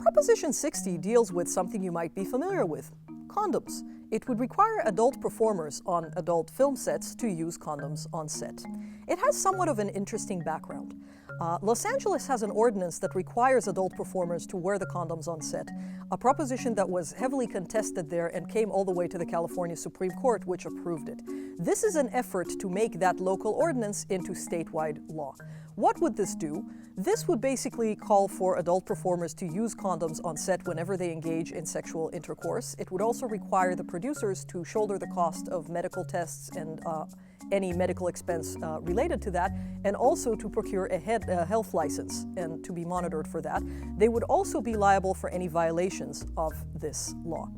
Proposition 60 deals with something you might be familiar with: condoms. It would require adult performers on adult film sets to use condoms on set. It has somewhat of an interesting background. Los Angeles has an ordinance that requires adult performers to wear the condoms on set, a proposition that was heavily contested there and came all the way to the California Supreme Court, which approved it. This is an effort to make that local ordinance into statewide law. What would this do? This would basically call for adult performers to use condoms on set whenever they engage in sexual intercourse. It would also require the producers to shoulder the cost of medical tests and any medical expense related to that, and also to procure a health license and to be monitored for that. They would also be liable for any violations of this law.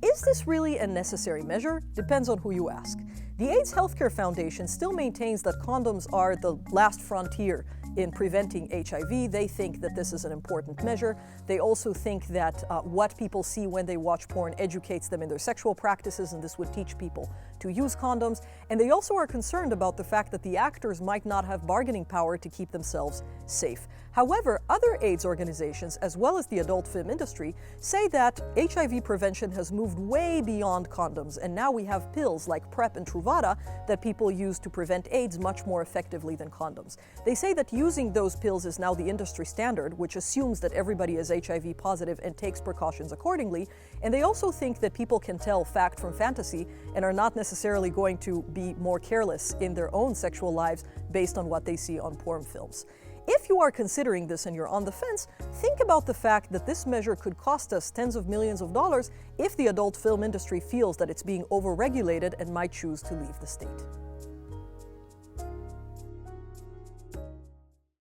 Is this really a necessary measure? Depends on who you ask. The AIDS Healthcare Foundation still maintains that condoms are the last frontier in preventing HIV. They think that this is an important measure. They also think that what people see when they watch porn educates them in their sexual practices, and this would teach people to use condoms. And they also are concerned about the fact that the actors might not have bargaining power to keep themselves safe. However, other AIDS organizations, as well as the adult film industry, say that HIV prevention has moved way beyond condoms, and now we have pills like PrEP and Truvada that people use to prevent AIDS much more effectively than condoms. They say that using those pills is now the industry standard, which assumes that everybody is HIV positive and takes precautions accordingly. And they also think that people can tell fact from fantasy and are not necessarily going to be more careless in their own sexual lives based on what they see on porn films. If you are considering this and you're on the fence, think about the fact that this measure could cost us tens of millions of dollars if the adult film industry feels that it's being overregulated and might choose to leave the state.